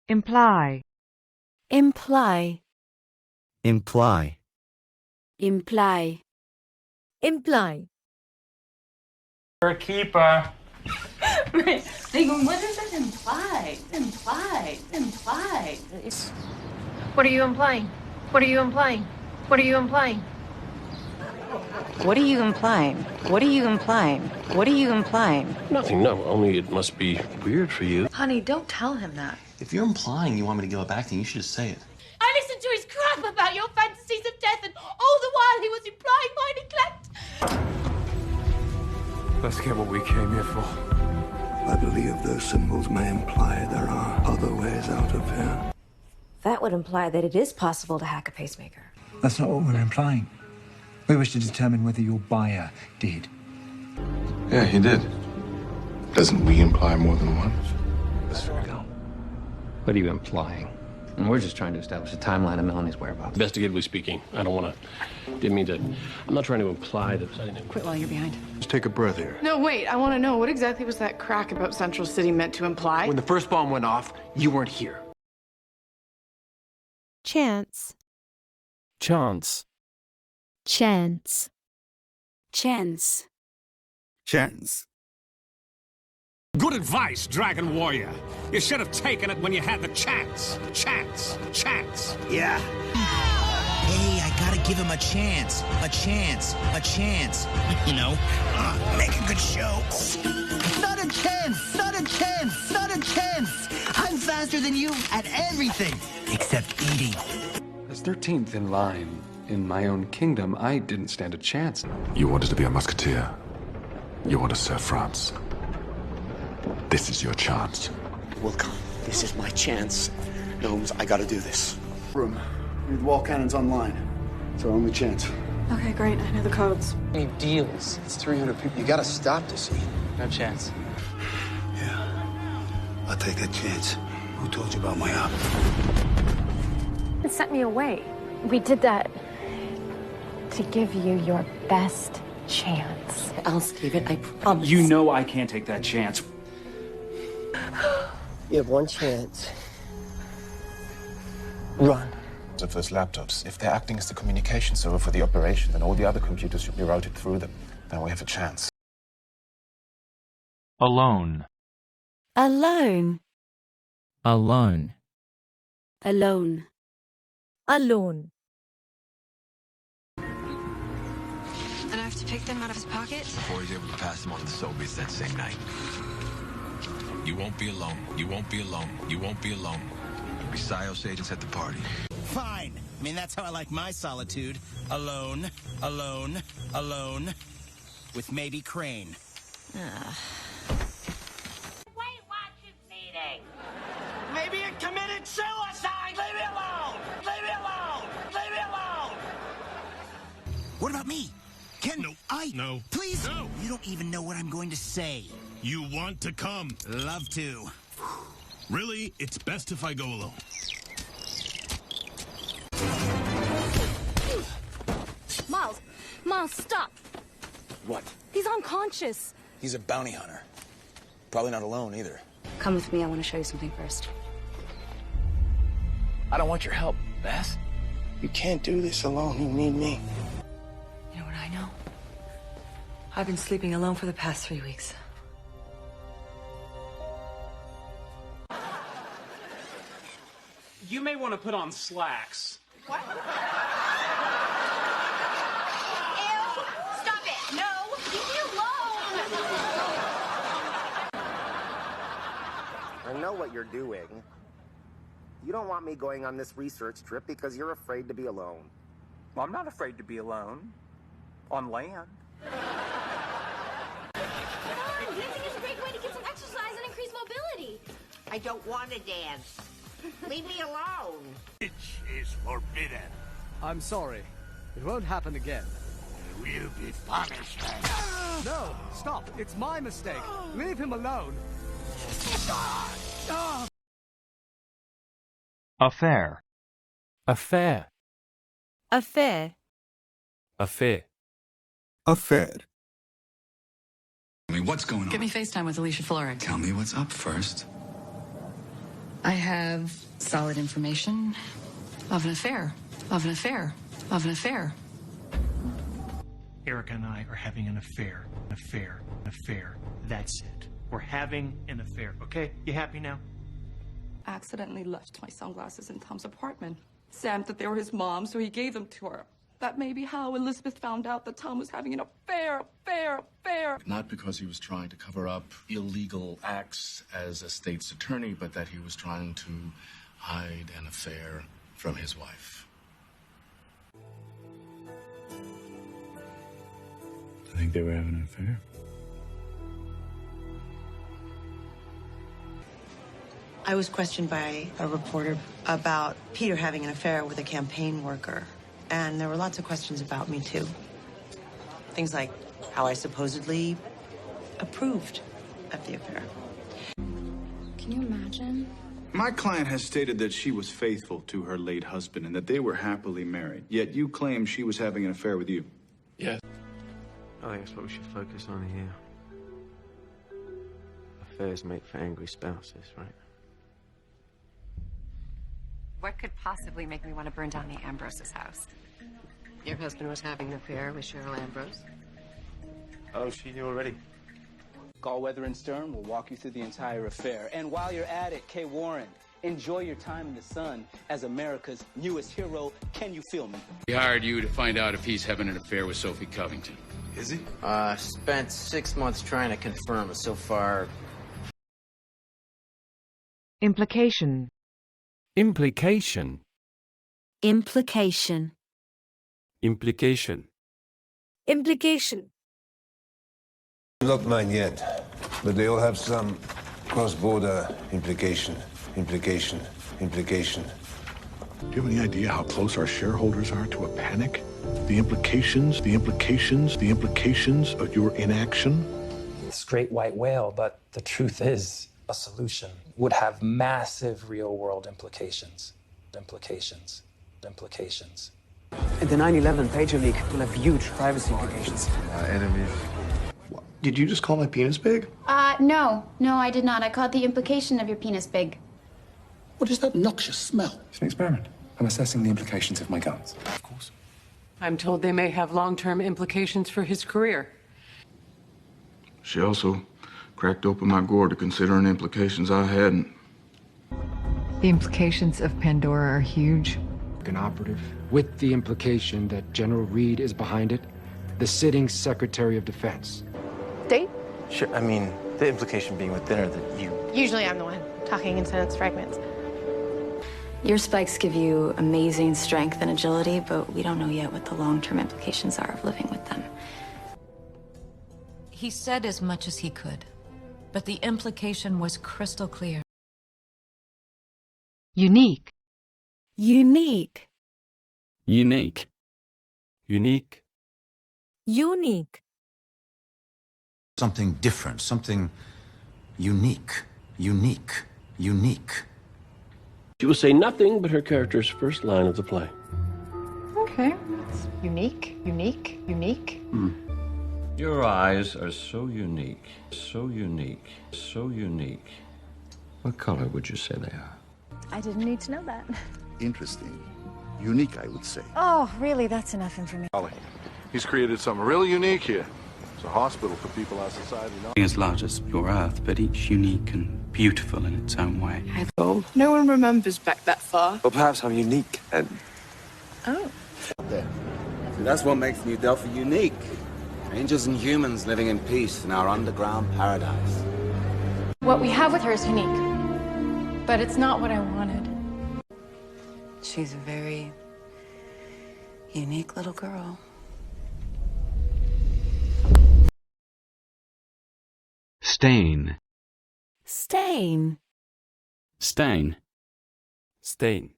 imply, imply, imply, imply, imply. You're a keeper. Right. They go, what does that imply? Imply. Imply. What are you implying? What are you implying? What are you implying? What are you implying? What are you implying? What are you implying? Nothing, no. Only it must be weird for you. Honey, don't tell him that. If you're implying you want me to give it back to you, you should just say it. I listened to his crap about your fantasies of death, and all the while he was implying my neglect. Let's get what we came here for. I believe those symbols may imply there are other ways out of here. That would imply that it is possible to hack a pacemaker. That's not what we're implying. We wish to determine whether your buyer did. Yeah, he did. Doesn't we imply more than once? What are you implying? And we're just trying to establish a timeline of Melanie's whereabouts. Investigatively speaking, I don't want to. Didn't mean to. I'm not trying to imply that. I didn't. Quit while you're behind. Just take a breath here. No, wait. I want to know, what exactly was that crack about Central City meant to imply? When the first bomb went off, you weren't here. chance, chance, Chance, chance. chance. Good advice, Dragon Warrior. You should have taken it when you had the chance. Chance. Chance. Yeah. Hey, I gotta give him a chance. A chance. A chance. You know, make a good show. Not a chance. Not a chance. Not a chance. I'm faster than you at everything except eating. As 13th in line in my own kingdom, I didn't stand a chance. You wanted to be a musketeer. You want to serve France. This is your chance. Welcome. This is my chance. Gnomes, I gotta do this. Room. Read wall cannons online. It's our only chance. Okay, great. I know the codes. Any deals? It's 300 people. You gotta stop this scene. No chance. Yeah. I'll take that chance. Who told you about my op? It sent me away. We did that to give you your best chance. I'll save it, I promise. You know I can't take that chance. You have one chance. Run. Of those laptops, if they're acting as the communication server for the operation, then all the other computers should be routed through them. Then we have a chance. alone, Alone, Alone, alone, alone. And I have to pick them out of his pocket? Before he's able to pass them on to the Soviets that same night. You won't be alone. You won't be alone. You won't be alone. There'll be PSYOS agents at the party. Fine. I mean, that's how I like my solitude. Alone, alone, alone. With maybe Crane. Weight Watchers meeting. Maybe it committed suicide! Leave me alone! Leave me alone! Leave me alone! What about me? No. Please? No. You don't even know what I'm going to say. You want to come. Love to. Really? It's best if I go alone. Miles, stop. What? He's unconscious. He's a bounty hunter. Probably not alone either. Come with me, I want to show you something first. I don't want your help, Beth. You can't do this alone. You need me. You know what I know? I've been sleeping alone for the past 3 weeks. You may want to put on slacks. What? Ew! Stop it! No! Leave me alone! I know what you're doing. You don't want me going on this research trip because you're afraid to be alone. Well, I'm not afraid to be alone. On land. Come on! Dancing is a great way to get some exercise and increase mobility. I don't want to dance. Leave me alone. It is forbidden. I'm sorry. It won't happen again. Will be punished. No, stop. It's my mistake. Leave him alone. affair, affair, Affair, affair. Affair. I mean, what's going on? Get me FaceTime with Alicia Florrick. Tell me what's up first. I have solid information of an affair, of an affair, of an affair. Erica and I are having an affair, an affair, an affair. That's it. We're having an affair, okay? You happy now? I accidentally left my sunglasses in Tom's apartment. Sam thought they were his mom, so he gave them to her. That may be how Elizabeth found out that Tom was having an affair. Not because he was trying to cover up illegal acts as a state's attorney, but that he was trying to hide an affair from his wife. I think they were having an affair. I was questioned by a reporter about Peter having an affair with a campaign worker. And there were lots of questions about me, too. Things like how I supposedly approved of the affair. Can you imagine? My client has stated that she was faithful to her late husband and that they were happily married. Yet you claim she was having an affair with you. Yes. I think that's what we should focus on here. Affairs make for angry spouses, right? What could possibly make me want to burn down the Ambrose's house? Your husband was having an affair with Cheryl Ambrose? Oh, she knew already. Gallweather and Stern will walk you through the entire affair. And while you're at it, Kay Warren, enjoy your time in the sun as America's newest hero. Can you feel me? He hired you to find out if he's having an affair with Sophie Covington. Is he? Spent 6 months trying to confirm, but so far... Implication. Implication. Implication. Implication. Implication. Not mine yet, but they all have some cross-border implication. Implication. Implication. Do you have any idea how close our shareholders are to a panic? The implications of your inaction? This great white whale, but the truth is, a solution would have massive real-world implications. Implications. And the 9/11 pager leak will have huge privacy implications. Enemies. Did you just call my penis big? No, I did not. I called the implication of your penis big. What is that noxious smell? It's an experiment. I'm assessing the implications of my guns. Of course. I'm told they may have long-term implications for his career. She also cracked open my gourd to consider any implications I hadn't. The implications of Pandora are huge. An operative, with the implication that General Reed is behind it, the sitting Secretary of Defense. Date? Sure, I mean, the implication being with dinner that you... Usually I'm the one talking in sentence fragments. Your spikes give you amazing strength and agility, but we don't know yet what the long-term implications are of living with them. He said as much as he could, but the implication was crystal clear. Unique. Unique. Unique. Unique. Unique. Something different, something unique. She will say nothing but her character's first line of the play. Okay. It's unique. Your eyes are so unique. What color would you say they are? I didn't need to know that. Interesting. Unique, I would say. Oh, really? That's enough information. He's created something really unique here. It's a hospital for people our society knows. As large as your Earth, but each unique and beautiful in its own way. No one remembers back that far. Well, perhaps I'm unique and... Oh. There. See, that's what makes New Delphi unique. Angels and humans living in peace in our underground paradise. What we have with her is unique, but it's not what I wanted. She's a very unique little girl. Stain. Stain. Stain. Stain.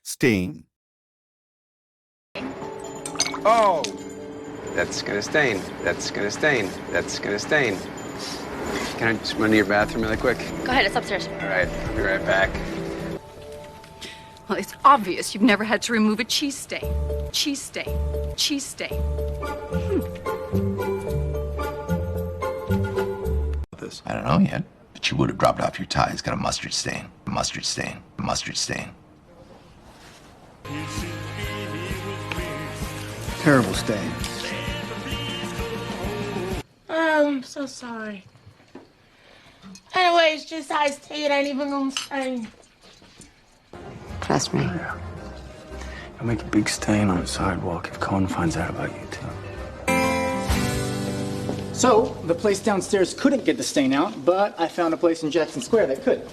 Stain. Oh! That's gonna stain. That's gonna stain. That's gonna stain. Can I just run to your bathroom really quick? Go ahead, it's upstairs. All right, I'll be right back. Well, it's obvious you've never had to remove a cheese stain. Cheese stain. Cheese stain. I don't know yet, but you would have dropped off your tie. It's got a mustard stain. Mustard stain. Mustard stain. Terrible stain. Oh, I'm so sorry. Anyway, it's just iced tea. It ain't even gonna stain. Trust me. Yeah. I'll make a big stain on the sidewalk if Cohen finds out about you two. So, the place downstairs couldn't get the stain out, but I found a place in Jackson Square that could.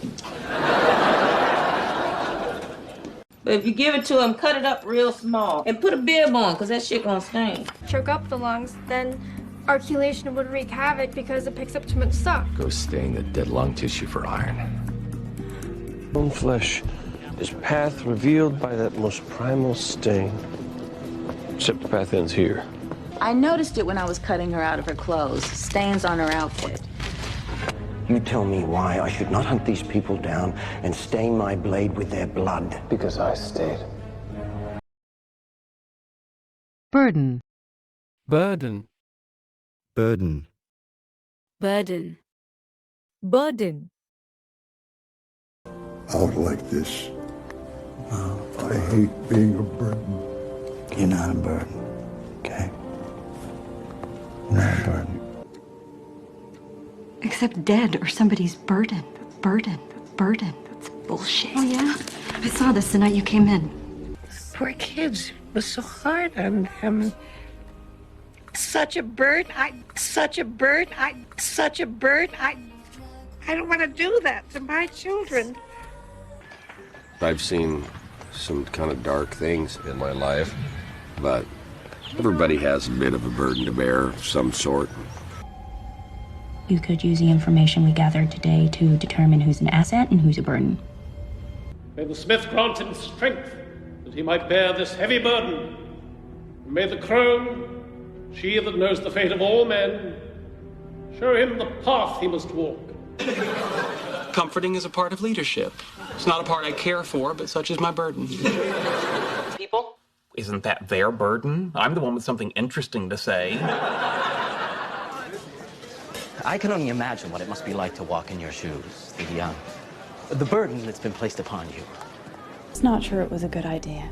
But if you give it to him, cut it up real small. And put a bib on, because that shit gonna stain. Choke up the lungs, then articulation would wreak havoc because it picks up too much stuff. Go stain the dead lung tissue for iron. Bone flesh is path revealed by that most primal stain. Except the path ends here. I noticed it when I was cutting her out of her clothes. Stains on her outfit. You tell me why I should not hunt these people down and stain my blade with their blood. Because I stayed. Burden. Burden. Burden. Burden. Burden. Out like this. I hate being a burden. You're not a burden, okay? You're not a burden. Except dead or somebody's burden. Burden. Burden. That's bullshit. Oh, yeah? I saw this the night you came in. Poor kids. It was so hard on them. Such a burden. I don't want to do that to my children. I've seen some kind of dark things in my life, but everybody has a bit of a burden to bear of some sort. You could use the information we gathered today to determine who's an asset and who's a burden. May the smith grant him strength that he might bear this heavy burden. And may the crone, she that knows the fate of all men, show him the path he must walk. Comforting is a part of leadership. It's not a part I care for, but such is my burden. People? Isn't that their burden? I'm the one with something interesting to say. I can only imagine what it must be like to walk in your shoes, the burden that's been placed upon you. It's not sure it was a good idea.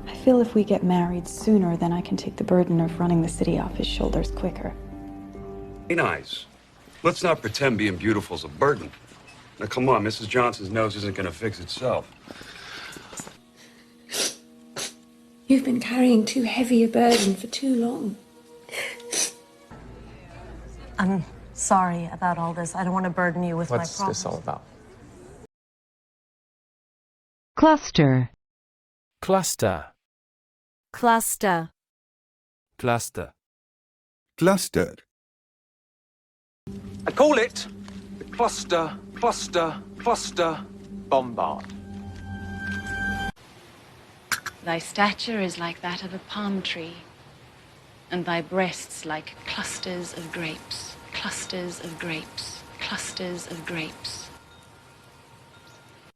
I feel if we get married sooner, then I can take the burden of running the city off his shoulders quicker. Be nice. Let's not pretend being beautiful is a burden. Now, come on, Mrs. Johnson's nose isn't going to fix itself. You've been carrying too heavy a burden for too long. I'm sorry about all this. I don't want to burden you with my problems. What's this all about? Cluster. Cluster. Cluster. Cluster. Cluster. I call it the cluster bombard. Thy stature is like that of a palm tree, and thy breasts like clusters of grapes, clusters of grapes, clusters of grapes.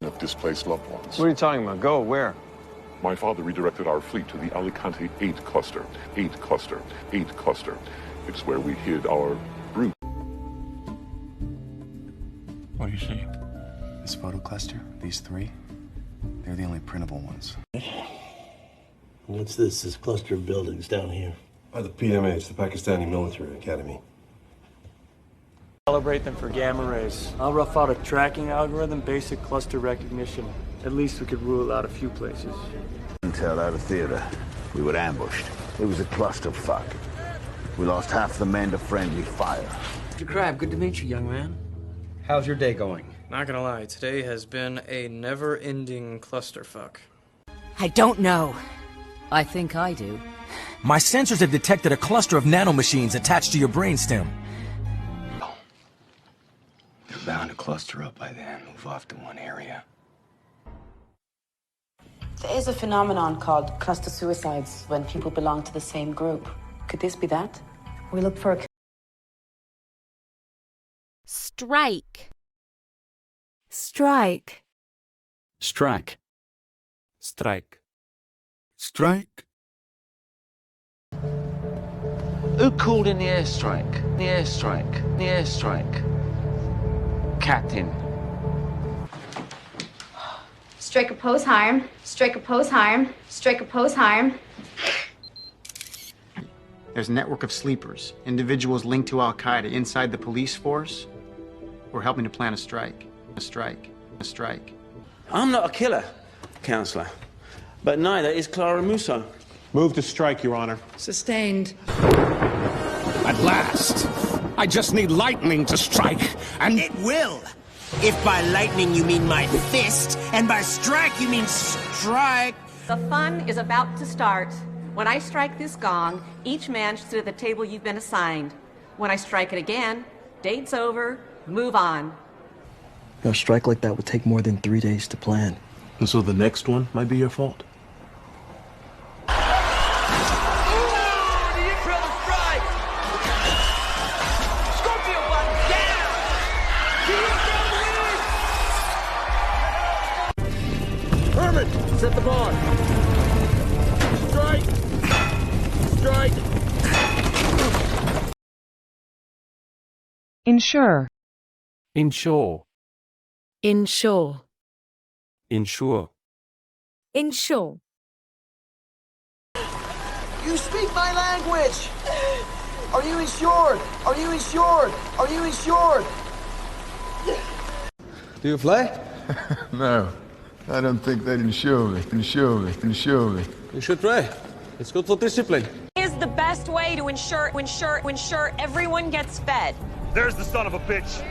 Of displaced loved ones. What are you talking about? Go where? My father redirected our fleet to the Alicante 8 cluster. 8 cluster. 8 cluster. It's where we hid our brute. What do you see? This photo cluster, these three, they're the only printable ones. What's this cluster of buildings down here? The PMH, the Pakistani Military Academy. Calibrate them for gamma rays. I'll rough out a tracking algorithm, basic cluster recognition. At least we could rule out a few places. Intel out of theater. We were ambushed. It was a clusterfuck. We lost half the men to friendly fire. Mr. Crab, good to meet you, young man. How's your day going? Not gonna lie, today has been a never-ending clusterfuck. I don't know. I think I do. My sensors have detected a cluster of nanomachines attached to your brainstem. They're bound to cluster up by then, move off to one area. There is a phenomenon called cluster suicides when people belong to the same group. Could this be that? We look for a... Strike. Strike. Strike. Strike. Strike. Who called in the airstrike? The airstrike. The airstrike. Captain. strike a pose higher, strike a pose higher, strike a pose higher. There's a network of sleepers, individuals linked to Al-Qaeda inside the police force who are helping to plan a strike. A strike. A strike. I'm not a killer, Counselor, but neither is Clara Musso. Move to strike, Your Honor. Sustained. At last. I just need lightning to strike, and it will. If by lightning you mean my fist, and by strike you mean strike. The fun is about to start. When I strike this gong, each man should sit at the table you've been assigned. When I strike it again, date's over, move on. A strike like that would take more than 3 days to plan. And so the next one might be your fault. Set the bar. Strike. Strike. Insure. Insure. Insure. Insure. Insure. You speak my language. Are you insured? Are you insured? Are you insured? Do you fly? No. I don't think they'd insure me. Insure me. Insure me. You should try. It's good for discipline. Is the best way to ensure everyone gets fed. There's the son of a bitch.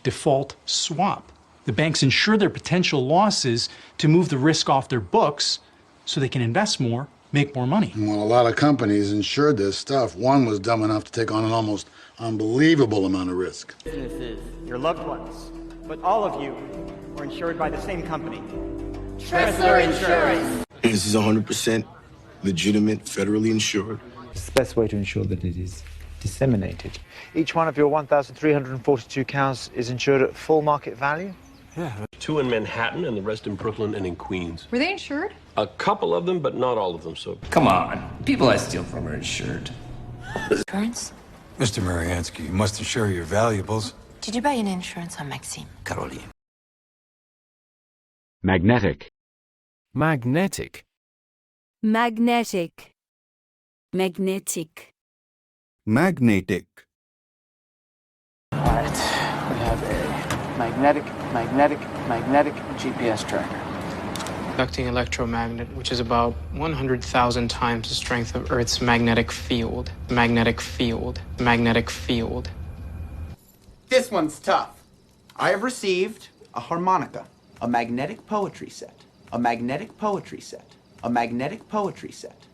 Default swap. The banks insure their potential losses to move the risk off their books so they can invest more, make more money. Well, a lot of companies insured this stuff. One was dumb enough to take on an almost unbelievable amount of risk. Businesses, your loved ones, but all of you were insured by the same company. Tressler Insurance. This is 100% legitimate, federally insured. It's the best way to ensure that it is disseminated. Each one of your 1,342 cows is insured at full market value? Yeah. 2 in Manhattan and the rest in Brooklyn and in Queens. Were they insured? A couple of them, but not all of them, so... Come on. People I steal from are insured. Insurance? Mr. Mariansky, you must insure your valuables. Did you buy an insurance on Maxime? Caroline. Magnetic. Magnetic. Magnetic. Magnetic. Magnetic. All right, we have a magnetic GPS tracker. Conducting electromagnet, which is about 100,000 times the strength of Earth's magnetic field. Magnetic field. Magnetic field. This one's tough. I have received a harmonica, a magnetic poetry set, a magnetic poetry set, a magnetic poetry set.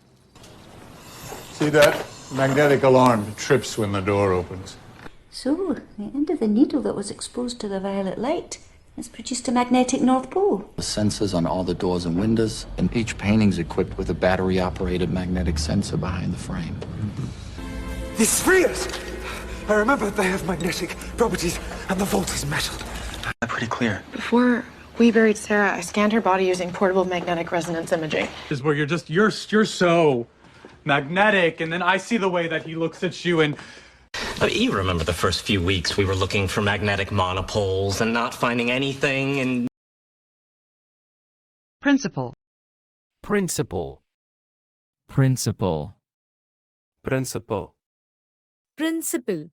See that? Magnetic alarm trips when the door opens. So, the end of the needle that was exposed to the violet light has produced a magnetic North Pole. The sensors on all the doors and windows, and each painting's equipped with a battery-operated magnetic sensor behind the frame. These spheres! I remember they have magnetic properties, and the vault is metal. Pretty clear. Before we buried Sarah, I scanned her body using portable magnetic resonance imaging. This is where you're so magnetic, and then I see the way that he looks at you and... You remember the first few weeks we were looking for magnetic monopoles and not finding anything and... Principle. Principle. Principle. Principle. Principle.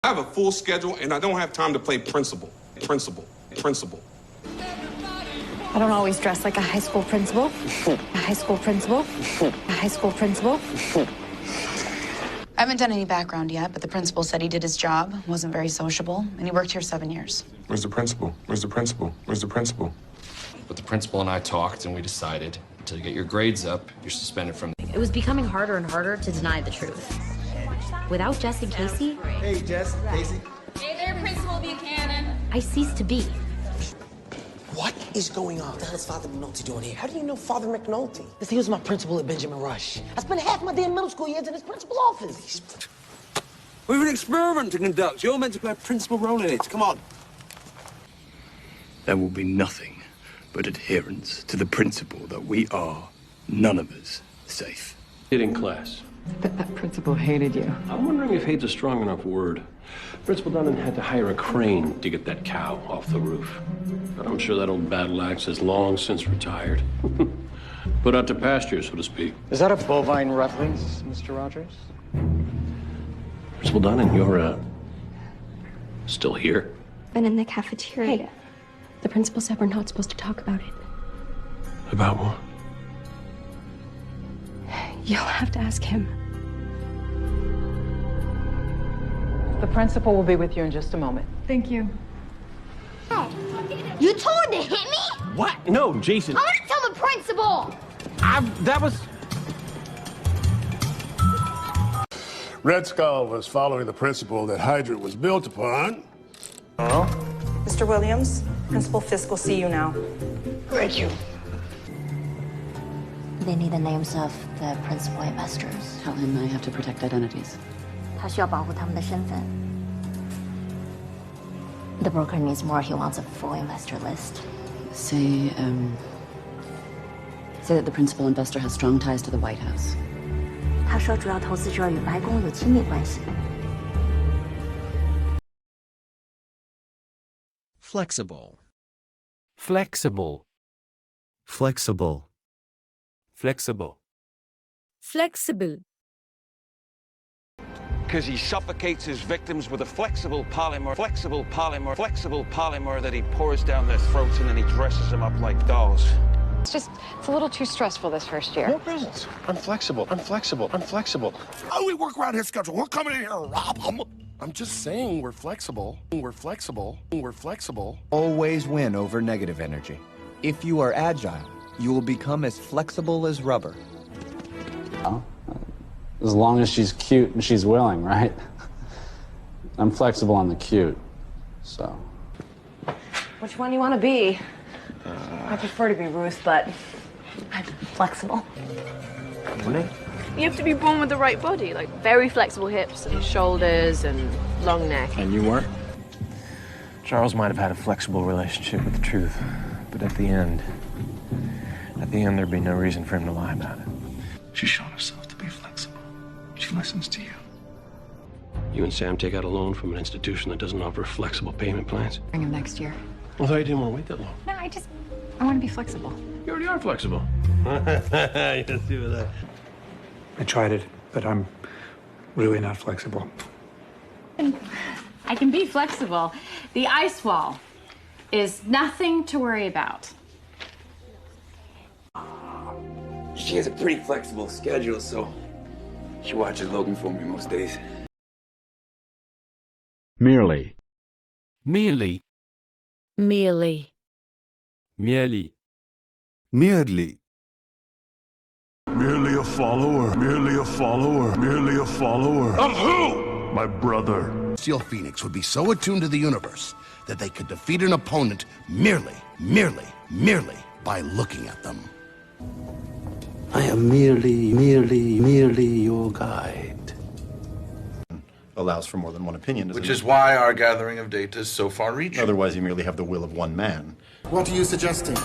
I have a full schedule, and I don't have time to play principal. Principal. Principal. I don't always dress like a high school principal. A high school principal. A high school principal. I haven't done any background yet, but the principal said he did his job, wasn't very sociable, and he worked here 7 years. Where's the principal? Where's the principal? Where's the principal? But the principal and I talked, and we decided, until you get your grades up, you're suspended from... It was becoming harder and harder to deny the truth. Without Jess and Casey... Hey, Jess, Casey. Hey there, Principal Buchanan. I ceased to be. What is going on? What the hell is Father McNulty doing here? How do you know Father McNulty? Because he was my principal at Benjamin Rush. I spent half my damn middle school years in his principal's office. We have an experiment to conduct. You're meant to play a principal role in it. Come on. There will be nothing but adherence to the principle that we are, none of us, safe. Get in class. That principal hated you. I'm wondering if hate's a strong enough word. Principal Dunnan had to hire a crane to get that cow off the roof. But I'm sure that old battle axe has long since retired. Put out to pasture, so to speak. Is that a bovine rufflings, Mr. Rogers? Principal Dunnan, you're, still here? Been in the cafeteria. Hey, the principal said we're not supposed to talk about it. About what? You'll have to ask him. The principal will be with you in just a moment. Thank you. You told him to hit me? What? No, Jason. I'm gonna tell the principal! That was... Red Skull was following the principle that Hydra was built upon. Oh? Mr. Williams, Principal Fisk will see you now. Thank you. They need the names of the principal investors. Tell him I have to protect identities. 他需要保护他们的身份. The broker needs more. He wants a full investor list. Say that the principal investor has strong ties to the White House. 他说主要投资者与白宫有亲密关系. Flexible. Flexible. Flexible. Flexible. Flexible. Because he suffocates his victims with a flexible polymer that he pours down their throats and then he dresses them up like dolls. It's a little too stressful this first year. No business. I'm flexible. How do we work around his schedule? We're coming in here and rob him. I'm just saying we're flexible. Always win over negative energy. If you are agile, you will become as flexible as rubber. As long as she's cute and she's willing, right? I'm flexible on the cute, so. Which one do you want to be? I prefer to be Ruth, but I'm flexible. You have to be born with the right body, like very flexible hips and shoulders and long neck. And you weren't? Charles might have had a flexible relationship with the truth, but at the end, there'd be no reason for him to lie about it. She's shown herself to be flexible. She listens to you. You and Sam take out a loan from an institution that doesn't offer flexible payment plans? Bring him next year. I thought you didn't want to wait that long. No, I want to be flexible. You already are flexible. You just do that. I tried it, but I'm really not flexible. I can be flexible. The ice wall is nothing to worry about. She has a pretty flexible schedule, so she watches Logan for me most days. Merely. Merely. Merely. Merely. Merely. Merely a follower. Of who? My brother. Steel Phoenix would be so attuned to the universe that they could defeat an opponent merely by looking at them. I am merely your guide. Allows for more than one opinion. Which is why our gathering of data is so far-reaching. Otherwise, you merely have the will of one man. What are you suggesting?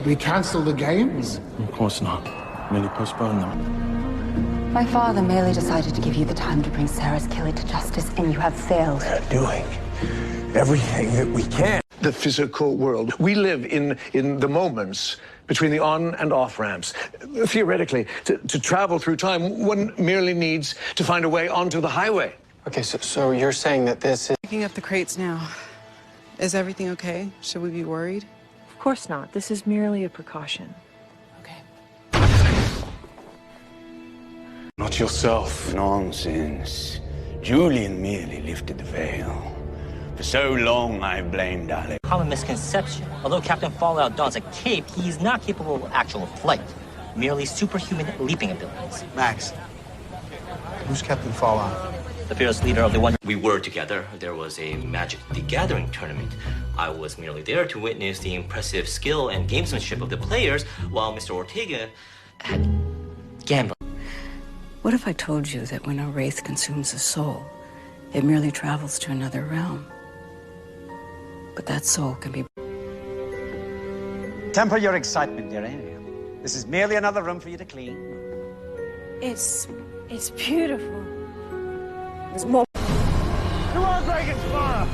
We cancel the games? Of course not. Merely postpone them. My father merely decided to give you the time to bring Sarah's killer to justice, and you have failed. We're doing everything that we can. The physical world. We live in the moments between the on and off ramps. Theoretically, to travel through time, one merely needs to find a way onto the highway. Okay, so you're saying that this is... Picking up the crates now. Is everything okay? Should we be worried? Of course not. This is merely a precaution. Not yourself. Nonsense. Julian merely lifted the veil. For so long, I've blamed Alec. Common misconception. Although Captain Fallout dons a cape, he's not capable of actual flight. Merely superhuman leaping abilities. Max, who's Captain Fallout? The fearless leader of the one... We were together. There was a Magic the Gathering tournament. I was merely there to witness the impressive skill and gamesmanship of the players, while Mr. Ortega had gambled. What if I told you that when a wraith consumes a soul, it merely travels to another realm? But that soul can be... Temper your excitement, dearie. This is merely another room for you to clean. It's beautiful. There's more. There are dragons, Mara!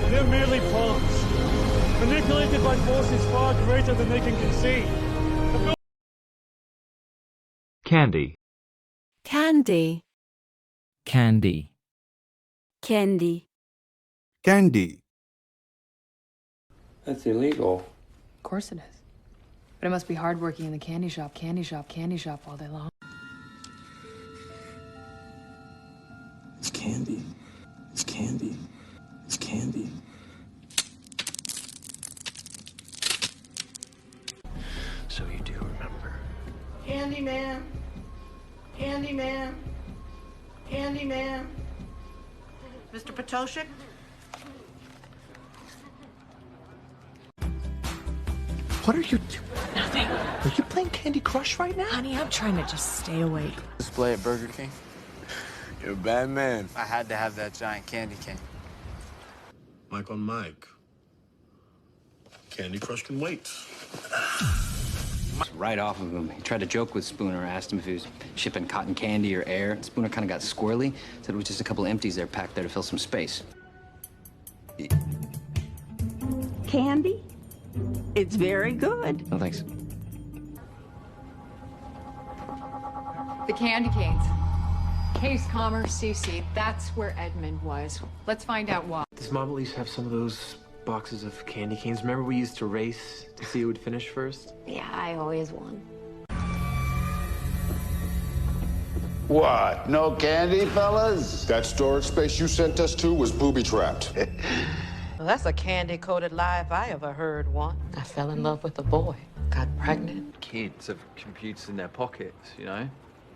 They're merely pawns, manipulated by forces far greater than they can conceive. Candy. Candy. Candy. Candy. Candy. That's illegal. Of course it is. But it must be hard working in the candy shop all day long. It's candy. It's candy. It's candy. So you do remember. Candyman. Candyman. Candyman. Mr. Potoshek? What are you doing? Nothing. Are you playing Candy Crush right now? Honey, I'm trying to just stay awake. Display at Burger King. You're a bad man. I had to have that giant candy cane. Mike on Mike. Candy Crush can wait. Right off of him. He tried to joke with Spooner, asked him if he was shipping cotton candy or air. Spooner kind of got squirrely, said it was just a couple empties there packed there to fill some space. Candy? It's very good. No, thanks. The candy canes. Case Commerce CC. That's where Edmund was. Let's find out why. Does Mom at least have some of those boxes of candy canes? Remember we used to race to see who would finish first? Yeah, I always won. What? No candy, fellas? That storage space you sent us to was booby-trapped. Well, that's a candy-coated lie if I ever heard one. I fell in love with a boy, got pregnant. Kids have computers in their pockets, you know?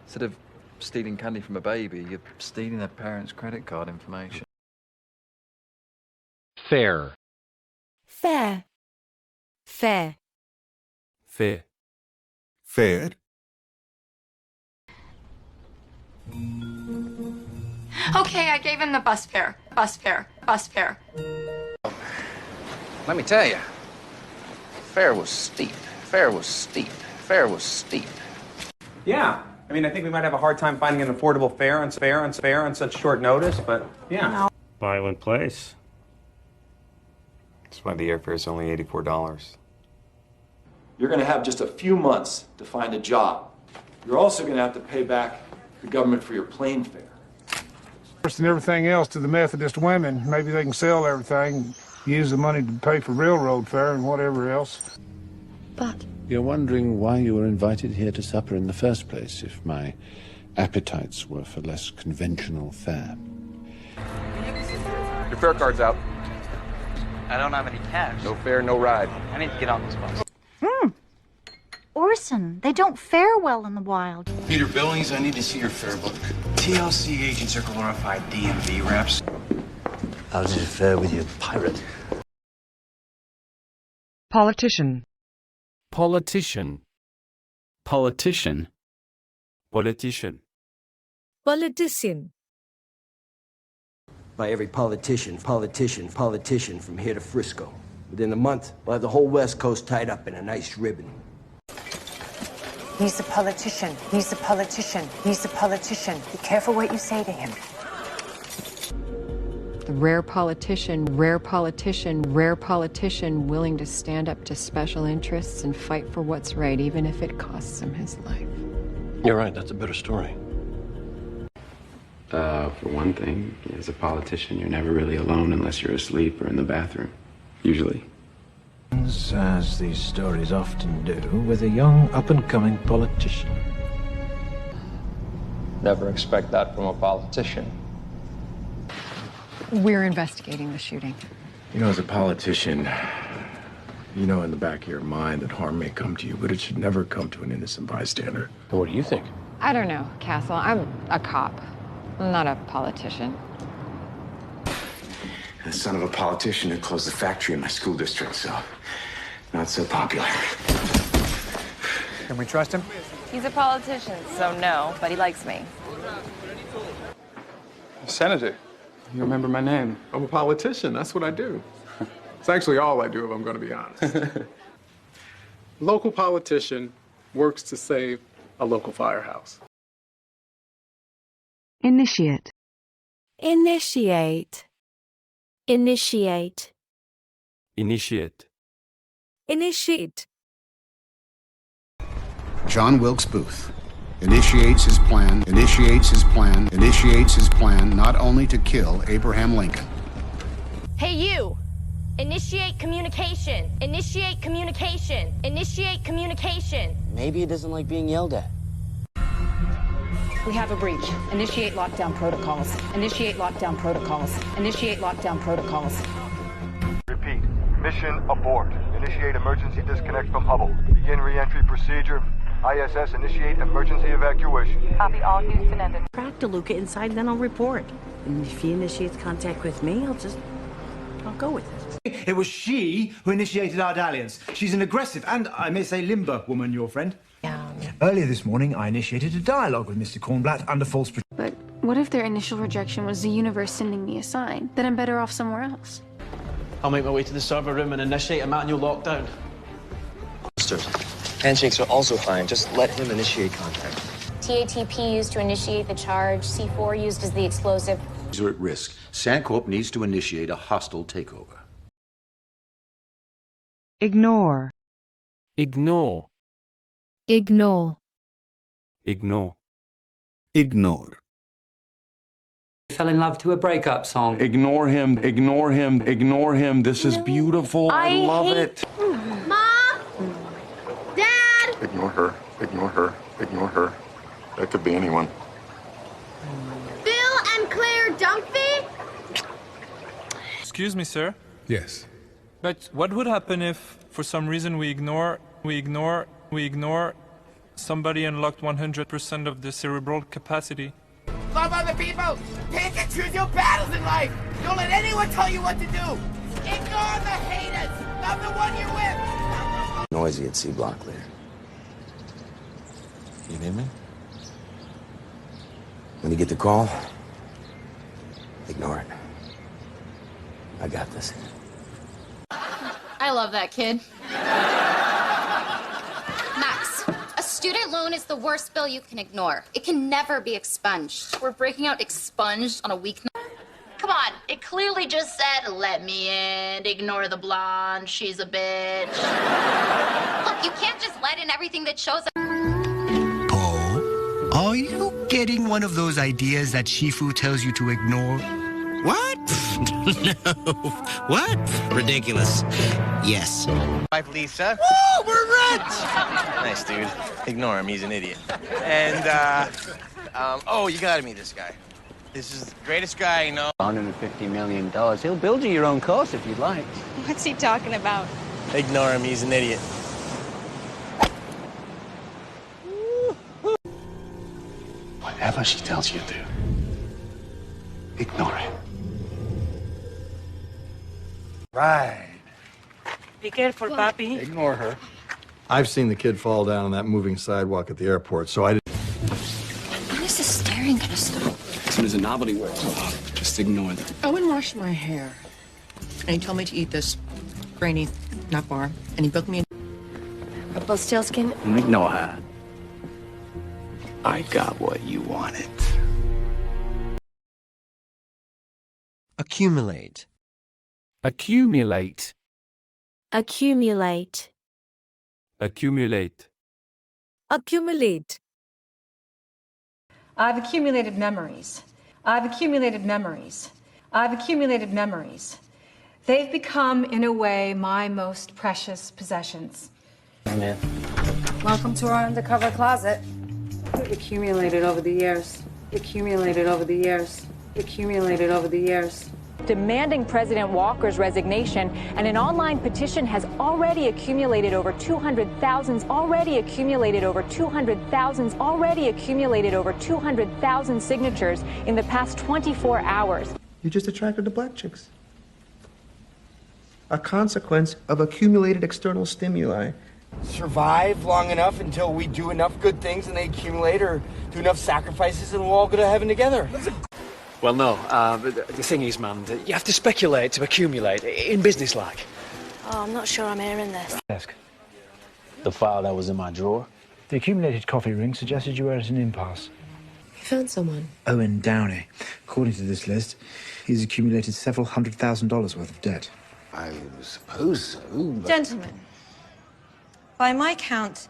Instead of stealing candy from a baby, you're stealing their parents' credit card information. Fair. Fair. Fair. Fair. Fair. Okay, I gave him the bus fare. Bus fare. Bus fare. Let me tell you, fare was steep. Fare was steep. Fare was steep. Yeah. I mean, I think we might have a hard time finding an affordable fare on such short notice, but yeah. Violent place. That's why the airfare is only $84. You're going to have just a few months to find a job. You're also going to have to pay back the government for your plane fare. Worse than everything else to the Methodist women. Maybe they can sell everything, use the money to pay for railroad fare and whatever else. But You're wondering why you were invited here to supper in the first place, if my appetites were for less conventional fare. Your fare card's out. I don't have any cash. No fare, no ride. I need to get on this bus. Orson, they don't fare well in the wild. Peter Billings, I need to see your fare book. TLC agents are glorified DMV reps. How does it fare with your pirate? Politician. Politician. Politician. Politician. politician. By every politician from here to Frisco. Within a month, we'll have the whole West Coast tied up in a nice ribbon. He's a politician. He's a politician. He's a politician. Be careful what you say to him. The rare politician willing to stand up to special interests and fight for what's right, even if it costs him his life. You're right, that's a better story. For one thing, as a politician, you're never really alone unless you're asleep or in the bathroom. Usually. As these stories often do, with a young, up-and-coming politician. Never expect that from a politician. We're investigating the shooting. You know, as a politician, you know in the back of your mind that harm may come to you, but it should never come to an innocent bystander. What do you think? I don't know, Castle. I'm a cop. I'm not a politician. The son of a politician who closed the factory in my school district, so not so popular. Can we trust him? He's a politician, so no, but he likes me. Senator, you remember my name? I'm a politician. That's what I do. It's actually all I do, if I'm going to be honest. Local politician works to save a local firehouse. Initiate. Initiate. Initiate. Initiate. Initiate. John Wilkes Booth initiates his plan not only to kill Abraham Lincoln. Hey, you! Initiate communication. Initiate communication. Initiate communication. Maybe he doesn't like being yelled at. We have a breach. Initiate lockdown protocols. Initiate lockdown protocols. Initiate lockdown protocols. Repeat. Mission abort. Initiate emergency disconnect from Hubble. Begin re-entry procedure. ISS initiate emergency evacuation. Copy all Houston ended. Crack DeLuca inside, then I'll report. And if he initiates contact with me, I'll go with it. It was she who initiated our dalliance. She's an aggressive and, I may say, limber woman, your friend. Earlier this morning, I initiated a dialogue with Mr. Kornblatt under false pretense. But what if their initial rejection was the universe sending me a sign? Then I'm better off somewhere else. I'll make my way to the server room and initiate a manual lockdown. Handshakes are also fine. Just let him initiate contact. TATP used to initiate the charge. C4 used as the explosive. Are at risk. Sandcorp needs to initiate a hostile takeover. Ignore. Ignore. Ignore. Ignore. Ignore. Fell in love to a breakup song. Ignore him, ignore him, ignore him. This is beautiful. I love it. Mom! Dad! Ignore her, ignore her, ignore her. That could be anyone. Bill and Claire Dunphy? Excuse me, sir. Yes. But what would happen if, for some reason, we ignore somebody unlocked 100% of the cerebral capacity? Love other people. Pick and choose your battles in life. Don't let anyone tell you what to do. Ignore the haters. Love the one you're with. Noisy at C Block later. You need me? When you get the call, ignore it. I got this. I love that kid. Max, a student loan is the worst bill you can ignore. It can never be expunged. We're breaking out expunged on a weeknight. Come on, it clearly just said, let me in, ignore the blonde, she's a bitch. Look, you can't just let in everything that shows up. Paul, are you getting one of those ideas that Shifu tells you to ignore? What? No. What? Ridiculous. Yes. Wife Lisa. Woo, we're rich! Nice dude. Ignore him, he's an idiot. And, oh, you gotta meet this guy. This is the greatest guy I know. $150 million. He'll build you your own course if you'd like. What's he talking about? Ignore him, he's an idiot. Whatever she tells you to do, ignore it. Right. Be careful, Papi. Ignore her. I've seen the kid fall down on that moving sidewalk at the airport, so I didn't. When is this staring gonna stop? As soon as the novelty wears off, just ignore them. I went and washed my hair. And he told me to eat this grainy nut bar. And he booked me a Rumpelstiltskin. Ignore her. I got what you wanted. Accumulate. Accumulate. Accumulate. Accumulate. Accumulate. I've accumulated memories. I've accumulated memories. I've accumulated memories. They've become, in a way, my most precious possessions. Man. Welcome to our undercover closet. Accumulated over the years. Accumulated over the years. Accumulated over the years. Demanding President Walker's resignation, and an online petition has already accumulated over 200,000 signatures in the past 24 hours. You just attracted the black chicks. A consequence of accumulated external stimuli. Survive long enough until we do enough good things and they accumulate, or do enough sacrifices and we'll all go to heaven together. Well, no. The thing is, man, you have to speculate to accumulate, in business-like. Oh, I'm not sure I'm hearing this. Desk. The file that was in my drawer. The accumulated coffee ring suggested you were at an impasse. found someone. Owen Downey. According to this list, he's accumulated several $100,000 worth of debt. I suppose so, but... Gentlemen, by my count,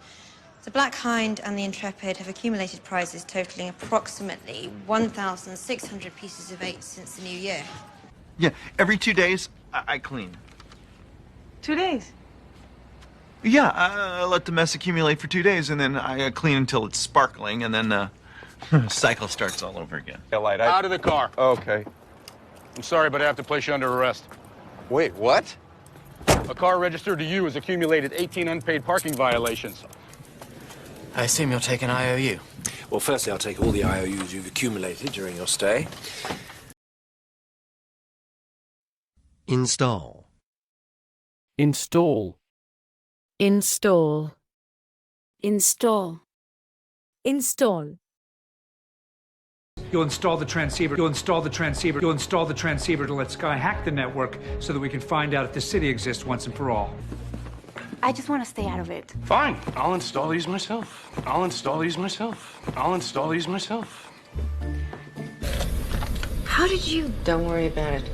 the Black Hind and the Intrepid have accumulated prizes totaling approximately 1,600 pieces of 8 since the new year. Yeah, every 2 days, I clean. 2 days? Yeah, I let the mess accumulate for 2 days, and then I clean until it's sparkling, and then cycle starts all over again. Out of the car. Okay. I'm sorry, but I have to place you under arrest. Wait, what? A car registered to you has accumulated 18 unpaid parking violations. I assume you'll take an IOU. Well, firstly, I'll take all the IOUs you've accumulated during your stay. Install. Install. Install. Install. Install. You'll install the transceiver. You'll install the transceiver. You'll install the transceiver to let Sky hack the network so that we can find out if the city exists once and for all. I just want to stay out of it. Fine. I'll install these myself. I'll install these myself. I'll install these myself. How did you... Don't worry about it.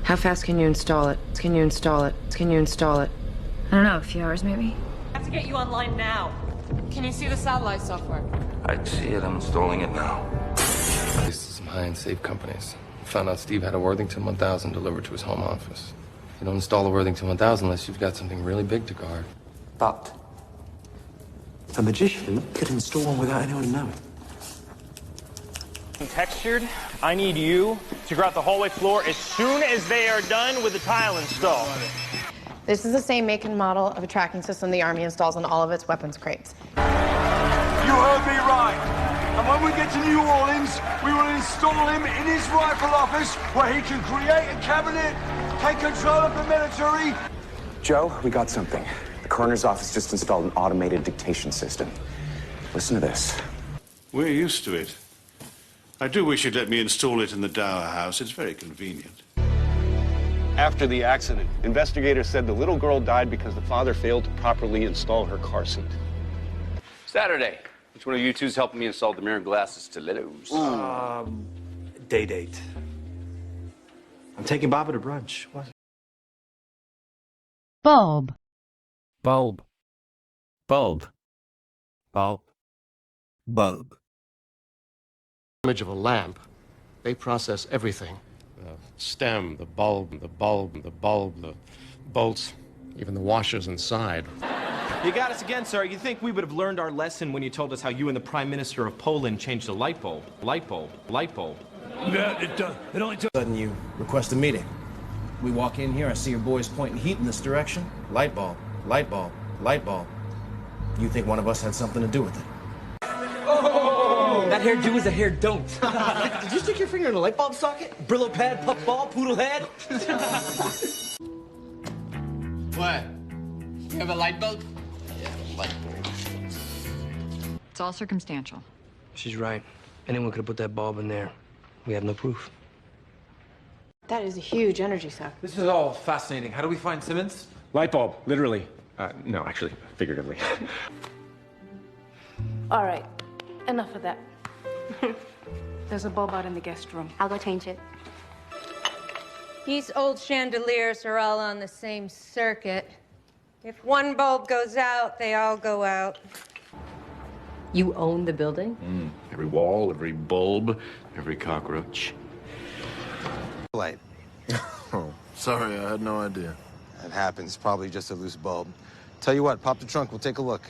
How fast can you install it? Can you install it? Can you install it? I don't know, a few hours maybe? I have to get you online now. Can you see the satellite software? I see it. I'm installing it now. These are some high-end safe companies. Found out Steve had a Worthington 1000 delivered to his home office. You don't install a Worthington 1000 unless you've got something really big to guard. But a magician could install one without anyone knowing. Textured, I need you to go out the hallway floor as soon as they are done with the tile install. This is the same make and model of a tracking system the Army installs on all of its weapons crates. You heard me right. And when we get to New Orleans, we will install him in his rifle office where he can create a cabinet, take control of the military. Joe, we got something. The coroner's office just installed an automated dictation system. Listen to this. We're used to it. I do wish you'd let me install it in the Dower house. It's very convenient. After the accident, investigators said the little girl died because the father failed to properly install her car seat. Saturday. Which one of you two's helping me install the mirror and glasses stilettos? Day date. I'm taking Baba to brunch. What? Bulb. Bulb. Bulb. Bulb. Bulb. Image of a lamp. They process everything. The stem, the bulb, the bulb, the bulb, the bolts, even the washers inside. You got us again, sir. You'd think we would have learned our lesson when you told us how you and the Prime Minister of Poland changed a light bulb. Light bulb. Light bulb. Yeah, it only took... Sudden you request a meeting. We walk in here, I see your boys pointing heat in this direction. Light bulb, light bulb, light bulb. You think one of us had something to do with it? Oh! That hair do is a hair don't. Did you stick your finger in a light bulb socket? Brillo pad, puff ball, poodle head? What? You have a light bulb? Yeah, light bulb. It's all circumstantial. She's right. Anyone could have put that bulb in there. We have no proof. That is a huge energy suck. This is all fascinating. How do we find Simmons? Light bulb, literally. No, actually, figuratively. All right, enough of that. There's a bulb out in the guest room. I'll go change it. These old chandeliers are all on the same circuit. If one bulb goes out, they all go out. You own the building? Every wall, every bulb, every cockroach. Light. Oh, sorry, I had no idea. That happens. Probably just a loose bulb. Tell you what, pop the trunk. We'll take a look.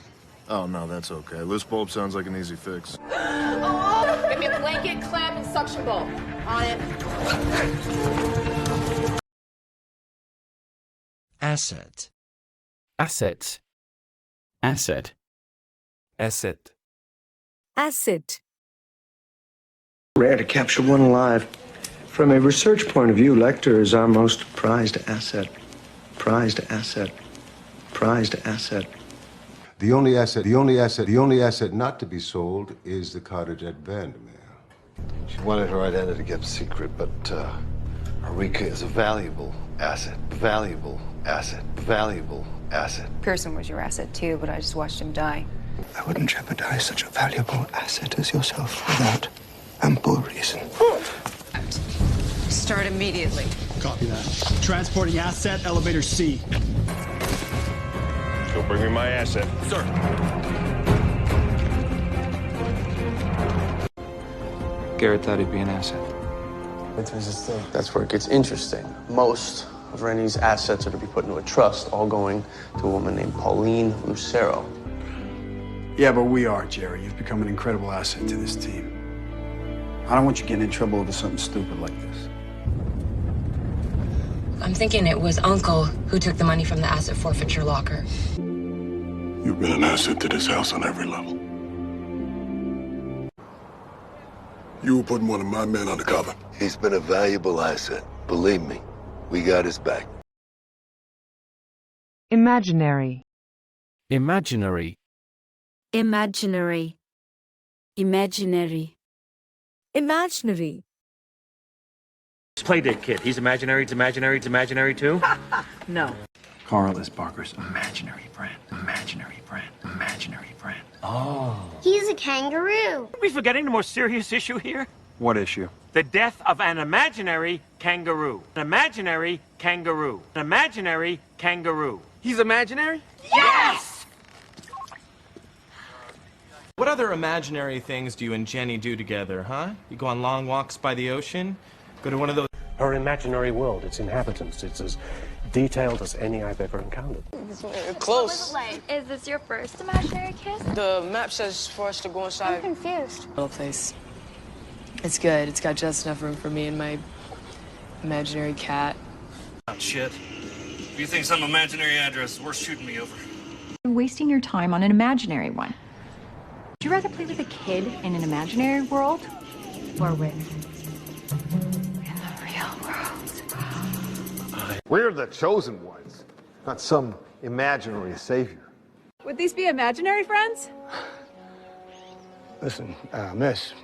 Oh, no, that's okay. Loose bulb sounds like an easy fix. Oh! Give me a blanket, clamp, and suction bulb. On it. Asset. Asset. Asset. Asset. Asset. Rare to capture one alive. From a research point of view, Lecter is our most prized asset. Prized asset. Prized asset. The only asset not to be sold is the cottage at Vandermeer. She wanted her identity kept secret, but Eureka is a valuable asset. Valuable asset. Valuable asset. Pearson was your asset too, but I just watched him die. I wouldn't jeopardize such a valuable asset as yourself without Ample reason. Start immediately. Copy that. Transporting asset, elevator C. Go bring me my asset. Sir. Garrett thought he'd be an asset. That's where it gets interesting. Most of Rennie's assets are to be put into a trust, all going to a woman named Pauline Lucero. Yeah, but we are, Jerry. You've become an incredible asset to this team. I don't want you getting in trouble over something stupid like this. I'm thinking it was Uncle who took the money from the asset forfeiture locker. You've been an asset to this house on every level. You were putting one of my men undercover. He's been a valuable asset. Believe me, we got his back. Imaginary. Imaginary. Imaginary. Imaginary. Imaginary. Play date kid. He's imaginary. It's imaginary. It's imaginary too. No. Carl is Barker's imaginary friend. Imaginary friend. Imaginary friend. Oh. He's a kangaroo. Are we forgetting the more serious issue here? What issue? The death of an imaginary kangaroo. An imaginary kangaroo. An imaginary kangaroo. He's imaginary? Yes! What other imaginary things do you and Jenny do together, huh? You go on long walks by the ocean? Go to one of those... Her imaginary world, its inhabitants, it's as detailed as any I've ever encountered. Close. Is this your first imaginary kiss? The map says for us to go inside. I'm confused. Little place. It's good. It's got just enough room for me and my imaginary cat. Shit. If you think some imaginary address is worth shooting me over. You're wasting your time on an imaginary one. Would you rather play with a kid in an imaginary world or with in the real world? We're the chosen ones, not some imaginary savior. Would these be imaginary friends? Listen, miss,